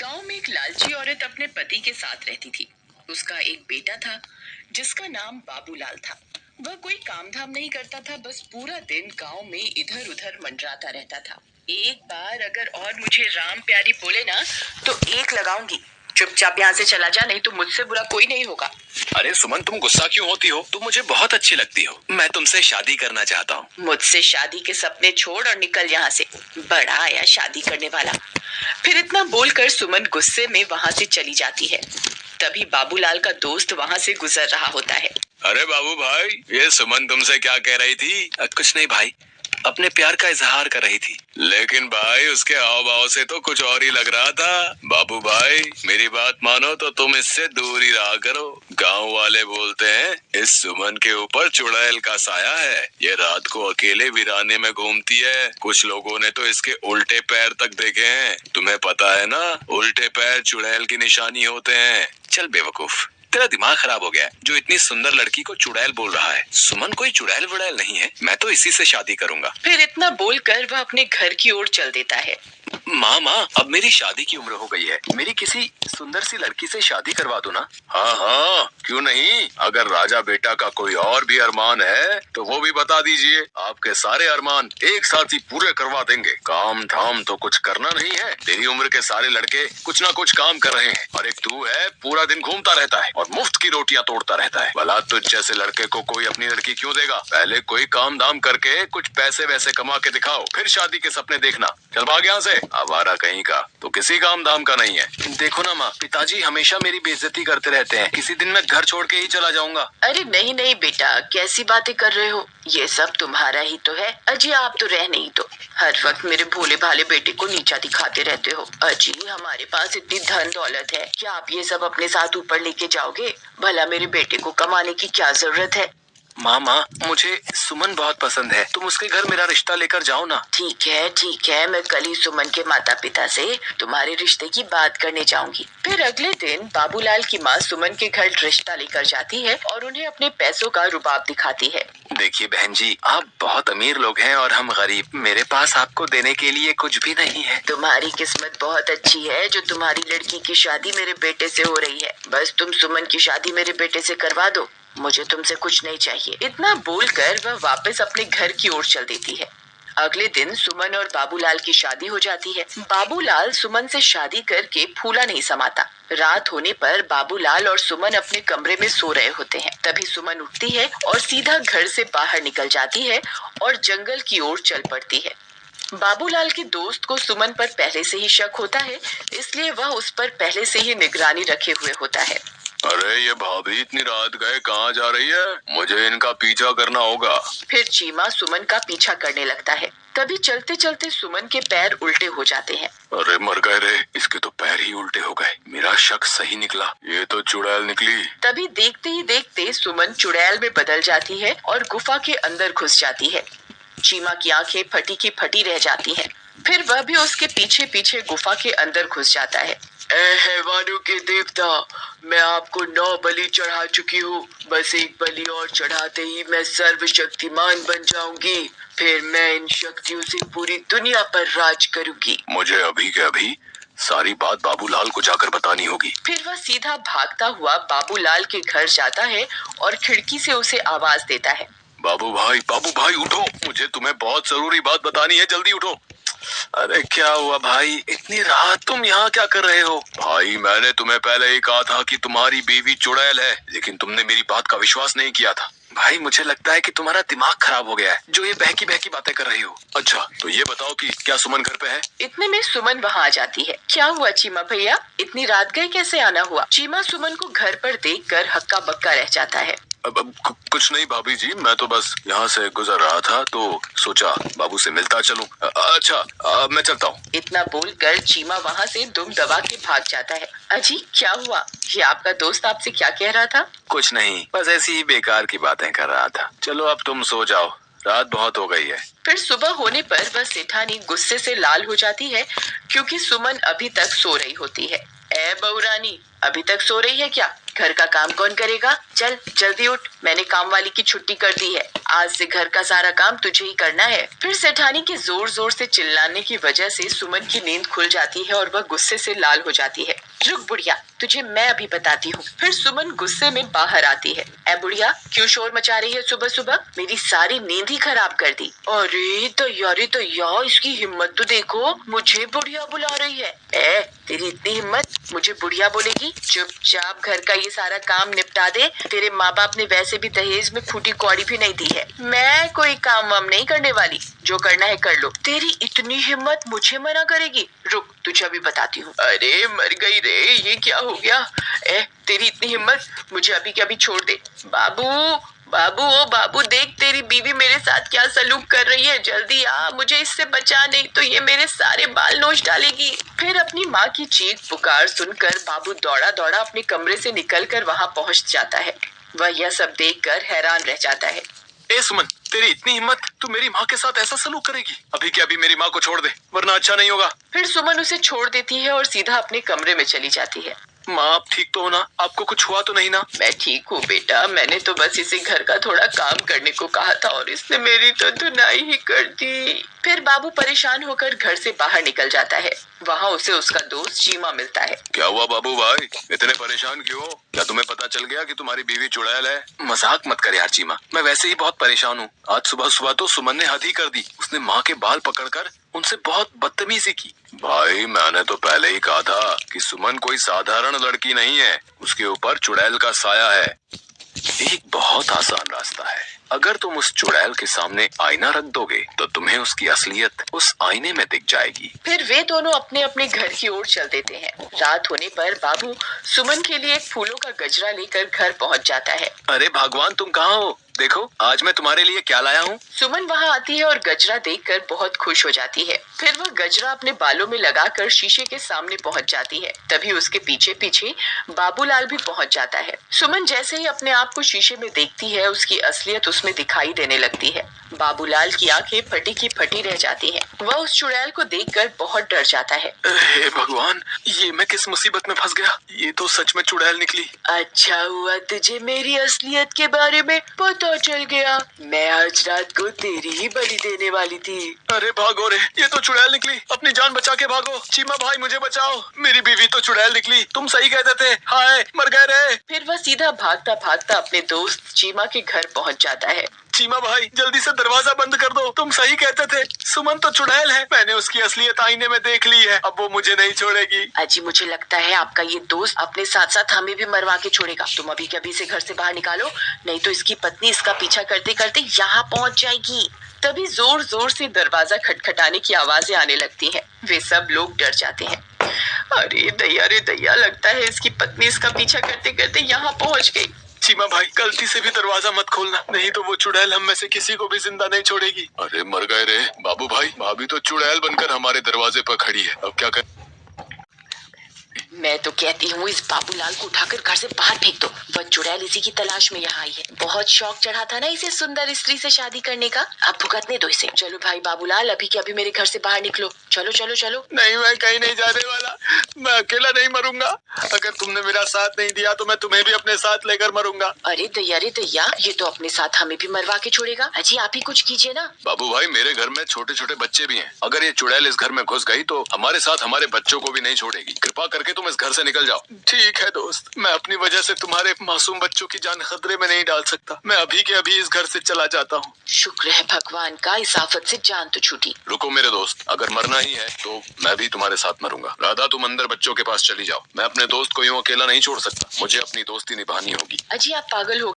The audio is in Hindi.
गांव में एक लालची औरत अपने पति के साथ रहती थी। उसका एक बेटा था जिसका नाम बाबूलाल था। वह कोई काम धाम नहीं करता था, बस पूरा दिन गांव में इधर उधर मंडराता रहता था। एक बार अगर और मुझे राम प्यारी बोले ना तो एक लगाऊंगी। चुपचाप यहाँ से चला जा, नहीं तो मुझसे बुरा कोई नहीं होगा। अरे सुमन, तुम गुस्सा क्यों होती हो? तुम मुझे बहुत अच्छी लगती हो। मैं तुमसे शादी करना चाहता हूँ। मुझसे शादी के सपने छोड़ और निकल यहाँ से। बड़ा आया शादी करने वाला। फिर इतना बोलकर सुमन गुस्से में वहाँ से चली जाती है। तभी बाबूलाल का दोस्त वहाँ से गुजर रहा होता है। अरे बाबू भाई, ये सुमन तुमसे क्या कह रही थी? कुछ नहीं भाई, अपने प्यार का इजहार कर रही थी। लेकिन भाई उसके हाव भाव से तो कुछ और ही लग रहा था। बाबू भाई मेरी बात मानो तो तुम इससे दूर ही रहा करो। गांव वाले बोलते हैं इस सुमन के ऊपर चुड़ैल का साया है। ये रात को अकेले वीराने में घूमती है। कुछ लोगों ने तो इसके उल्टे पैर तक देखे हैं। तुम्हें पता है ना, उल्टे पैर चुड़ैल की निशानी होते हैं। चल बेवकूफ, तेरा दिमाग खराब हो गया है जो इतनी सुंदर लड़की को चुड़ैल बोल रहा है। सुमन कोई चुड़ैल वुड़ैल नहीं है, मैं तो इसी से शादी करूंगा। फिर इतना बोलकर वह अपने घर की ओर चल देता है। माँ, अब मेरी शादी की उम्र हो गई है। मेरी किसी सुंदर सी लड़की से शादी करवा दो ना। हाँ, क्यों नहीं। अगर राजा बेटा का कोई और भी अरमान है तो वो भी बता दीजिए। आपके सारे अरमान एक साथ ही पूरे करवा देंगे। काम धाम तो कुछ करना नहीं है। तेरी उम्र के सारे लड़के कुछ ना कुछ काम कर रहे हैं और एक तू है, पूरा दिन घूमता रहता है और मुफ्त की रोटियां तोड़ता रहता है। भला तुझ जैसे लड़के को कोई अपनी लड़की क्यों देगा? पहले कोई काम धाम करके कुछ पैसे वैसे कमा के दिखाओ, फिर शादी के सपने देखना। चल भाग यहाँ से, आवारा कहीं का। तो किसी काम धाम का नहीं है। देखो ना माँ, पिताजी हमेशा मेरी बेइज्जती करते रहते हैं। किसी दिन मैं घर छोड़ के ही चला जाऊंगा। अरे नहीं नहीं बेटा, कैसी बातें कर रहे हो? ये सब तुम्हारा ही तो है। अजी आप तो रह नहीं तो हर वक्त मेरे भोले भाले बेटे को नीचा दिखाते रहते हो। अजी हमारे पास इतनी धन दौलत है, क्या आप ये सब अपने साथ ऊपर लेके जाओगे? भला मेरे बेटे को कमाने की क्या जरूरत है? माँ, मुझे सुमन बहुत पसंद है। तुम उसके घर मेरा रिश्ता लेकर जाओ ना। ठीक है, मैं कल ही सुमन के माता पिता से तुम्हारे रिश्ते की बात करने जाऊंगी। फिर अगले दिन बाबूलाल की माँ सुमन के घर रिश्ता लेकर जाती है और उन्हें अपने पैसों का रुबाब दिखाती है। देखिए बहन जी, आप बहुत अमीर लोग हैं और हम गरीब। मेरे पास आपको देने के लिए कुछ भी नहीं है। तुम्हारी किस्मत बहुत अच्छी है जो तुम्हारी लड़की की शादी मेरे बेटे से हो रही है। बस तुम सुमन की शादी मेरे बेटे से करवा दो, मुझे तुमसे कुछ नहीं चाहिए। इतना बोलकर वह वापस अपने घर की ओर चल देती है। अगले दिन सुमन और बाबूलाल की शादी हो जाती है। बाबूलाल सुमन से शादी करके फूला नहीं समाता। रात होने पर बाबूलाल और सुमन अपने कमरे में सो रहे होते हैं। तभी सुमन उठती है और सीधा घर से बाहर निकल जाती है और जंगल की ओर चल पड़ती है। बाबूलाल के दोस्त को सुमन पर पहले से ही शक होता है, इसलिए वह उस पर पहले से ही निगरानी रखे हुए होता है। अरे ये भाभी इतनी रात गए कहाँ जा रही है? मुझे इनका पीछा करना होगा। फिर चीमा सुमन का पीछा करने लगता है। तभी चलते चलते सुमन के पैर उल्टे हो जाते हैं। अरे मर गए रे, इसके तो पैर ही उल्टे हो गए। मेरा शक सही निकला, ये तो चुड़ैल निकली। तभी देखते ही देखते सुमन चुड़ैल में बदल जाती है और गुफा के अंदर घुस जाती है। चीमा की आंखें फटी की फटी रह जाती हैं। फिर वह भी उसके पीछे पीछे गुफा के अंदर घुस जाता है। ए हैवानों के देवता, मैं आपको 9 बलि चढ़ा चुकी हूँ। बस एक बलि और चढ़ाते ही मैं सर्वशक्तिमान बन जाऊंगी। फिर मैं इन शक्तियों से पूरी दुनिया पर राज करूंगी। मुझे अभी के अभी सारी बात बाबूलाल को जाकर बतानी होगी। फिर वह सीधा भागता हुआ बाबूलाल के घर जाता है और खिड़की से उसे आवाज देता है। बाबू भाई उठो, मुझे तुम्हें बहुत जरूरी बात बतानी है, जल्दी उठो। अरे क्या हुआ भाई, इतनी रात तुम यहाँ क्या कर रहे हो? भाई मैंने तुम्हें पहले ही कहा था कि तुम्हारी बीवी चुड़ैल है, लेकिन तुमने मेरी बात का विश्वास नहीं किया था। भाई मुझे लगता है कि तुम्हारा दिमाग खराब हो गया है, जो ये बहकी बहकी बातें कर रही हो। अच्छा तो ये बताओ कि क्या सुमन घर पे है? इतने में सुमन वहाँ आ जाती है। क्या हुआ चीमा भैया, इतनी रात गए कैसे आना हुआ? चीमा सुमन को घर पर देखकर हक्का बक्का रह जाता है। अब कुछ नहीं भाभी जी, मैं तो बस यहाँ से गुजर रहा था तो सोचा बाबू से मिलता चलूं। अच्छा मैं चलता हूँ। इतना बोलकर चीमा वहाँ से दुम दबा के भाग जाता है। अजी क्या हुआ, ये आपका दोस्त आपसे क्या कह रहा था? कुछ नहीं, बस ऐसी ही बेकार की बातें कर रहा था। चलो अब तुम सो जाओ, रात बहुत हो गई है। फिर सुबह होने पर वह सेठानी गुस्से से लाल हो जाती है क्योंकि सुमन अभी तक सो रही होती है। ए बहू रानी, अभी तक सो रही है क्या? घर का काम कौन करेगा? चल जल्दी उठ, मैंने काम वाली की छुट्टी कर दी है। आज से घर का सारा काम तुझे ही करना है। फिर सेठानी के जोर जोर से चिल्लाने की वजह से सुमन की नींद खुल जाती है और वह गुस्से से लाल हो जाती है। रुक बुढ़िया, तुझे मैं अभी बताती हूँ। फिर सुमन गुस्से में बाहर आती है। ए बुढ़िया, क्यों शोर मचा रही है सुबह सुबह? मेरी सारी नींद ही खराब कर दी। अरे तैया, इसकी हिम्मत तो देखो, मुझे बुढ़िया बुला रही है। ए, तेरी इतनी हिम्मत, मुझे बुढ़िया बोलेगी? चुपचाप घर का ये सारा काम निपटा दे। तेरे माँ बाप ने वैसे भी दहेज में फूटी कौड़ी भी नहीं दी है। मैं कोई काम वाम नहीं करने वाली, जो करना है कर लो। तेरी इतनी हिम्मत, मुझे मना करेगी? रुक, तुझे अभी बताती हूँ। अरे मर गई रे, ये क्या हो गया? तेरी इतनी हिम्मत, मुझे अभी के अभी छोड़ दे। बाबू बाबू, ओ बाबू, देख तेरी बीवी मेरे साथ क्या सलूक कर रही है। जल्दी आ, मुझे इससे बचा, नहीं तो ये मेरे सारे बाल नोच डालेगी। फिर अपनी माँ की चीख पुकार सुनकर बाबू दौड़ा दौड़ा अपने कमरे से निकलकर वहाँ पहुँच जाता है। वह यह सब देखकर हैरान रह जाता है। ए सुमन, तेरी इतनी हिम्मत, तू मेरी माँ के साथ ऐसा सलूक करेगी? अभी के अभी मेरी माँ को छोड़ दे, वरना अच्छा नहीं होगा। फिर सुमन उसे छोड़ देती है और सीधा अपने कमरे में चली जाती है। माँ, आप ठीक तो हो ना? आपको कुछ हुआ तो नहीं ना? मैं ठीक हूँ बेटा, मैंने तो बस इसे घर का थोड़ा काम करने को कहा था और इसने मेरी तो धुनाई ही कर दी। फिर बाबू परेशान होकर घर से बाहर निकल जाता है। वहाँ उसे उसका दोस्त चीमा मिलता है। क्या हुआ बाबू भाई, इतने परेशान क्यों? क्या तुम्हें पता चल गया कि तुम्हारी बीवी चुड़ैल है? मजाक मत कर यार चीमा, मैं वैसे ही बहुत परेशान हूँ। आज सुबह सुबह तो सुमन ने हद ही कर दी। उसने माँ के बाल पकड़कर उनसे बहुत बदतमीजी की। भाई, मैंने तो पहले ही कहा था कि सुमन कोई साधारण लड़की नहीं है, उसके ऊपर चुड़ैल का साया है। एक बहुत आसान रास्ता है, अगर तुम उस चुड़ैल के सामने आईना रख दोगे तो तुम्हें उसकी असलियत उस आईने में दिख जाएगी। फिर वे दोनों अपने अपने घर की ओर चल देते हैं। रात होने पर बाबू सुमन के लिए एक फूलों का गजरा लेकर घर पहुंच जाता है। अरे भगवान, तुम कहाँ हो? देखो, आज मैं तुम्हारे लिए क्या लाया हूँ। सुमन वहाँ आती है और गजरा देखकर बहुत खुश हो जाती है। फिर वह गजरा अपने बालों में लगाकर शीशे के सामने पहुँच जाती है। तभी उसके पीछे पीछे बाबूलाल भी पहुँच जाता है। सुमन जैसे ही अपने आप को शीशे में देखती है, उसकी असलियत उसमें दिखाई देने लगती है। बाबूलाल की आंखें फटी की फटी रह जाती हैं। वह उस चुड़ैल को देखकर बहुत डर जाता है। हे भगवान, ये मैं किस मुसीबत में फंस गया? ये तो सच में चुड़ैल निकली। अच्छा हुआ तुझे मेरी असलियत के बारे में पता चल गया। मैं आज रात को तेरी ही बलि देने वाली थी। अरे भागो रे, ये तो चुड़ैल निकली। अपनी जान बचा के भागो। चीमा भाई, मुझे बचाओ, मेरी बीवी तो चुड़ैल निकली। तुम सही कहते थे, हाय मर गए रे। फिर वह सीधा भागता भागता अपने दोस्त चीमा के घर पहुंच जाता है। चीमा भाई, जल्दी से दरवाजा बंद कर दो। तुम सही कहते थे, सुमन तो चुड़ैल है। मैंने उसकी असलियत आईने में देख ली है, अब वो मुझे नहीं छोड़ेगी। अजी, मुझे लगता है आपका ये दोस्त अपने साथ साथ हमें भी मरवा के छोड़ेगा। तुम अभी के अभी से घर से बाहर निकालो, नहीं तो इसकी पत्नी इसका पीछा करते करते यहाँ पहुँच जाएगी। तभी जोर जोर से दरवाजा खटखटाने की आवाजें आने लगती हैं। वे सब लोग डर जाते हैं। अरे दैया, लगता है इसकी पत्नी इसका पीछा करते करते यहाँ पहुँच गई। चीमा भाई, गलती से भी दरवाजा मत खोलना, नहीं तो वो चुड़ैल हम में से किसी को भी जिंदा नहीं छोड़ेगी। अरे मर गए रे बाबू भाई, भाभी तो चुड़ैल बनकर हमारे दरवाजे पर खड़ी है, अब क्या कर? मैं तो कहती हूँ इस बाबूलाल को उठाकर घर से बाहर फेंक दो। वह चुड़ैल इसी की तलाश में यहाँ आई है। बहुत शौक चढ़ा था ना इसे सुंदर स्त्री से शादी करने का, अब भुगतने दो इसे। चलो भाई बाबूलाल, अभी के अभी मेरे घर से बाहर निकलो। चलो चलो चलो। नहीं, मैं कहीं नहीं जाने वाला। मैं अकेला नहीं मरूंगा। अगर तुमने मेरा साथ नहीं दिया तो मैं तुम्हें भी अपने साथ लेकर मरूंगा। अरे दैया, ये तो अपने साथ हमें भी मरवा के छोड़ेगा। अजी, आप ही कुछ कीजिए ना। बाबू भाई, मेरे घर में छोटे छोटे बच्चे भी हैं। अगर ये चुड़ैल इस घर में घुस गई तो हमारे साथ हमारे बच्चों को भी नहीं छोड़ेगी। कृपा करके तुम इस घर से निकल जाओ। ठीक है दोस्त, मैं अपनी वजह से तुम्हारे मासूम बच्चों की जान खतरे में नहीं डाल सकता। मैं अभी के अभी इस घर से चला जाता हूँ। शुक्र है भगवान का, इस आफत से जान तो छूटी। रुको मेरे दोस्त, अगर मरना ही है तो मैं भी तुम्हारे साथ मरूंगा। राधा, तुम अंदर बच्चों के पास चली जाओ। मैं अपने दोस्त को यूं अकेला नहीं छोड़ सकता, मुझे अपनी दोस्ती निभानी होगी। अजी, आप पागल हो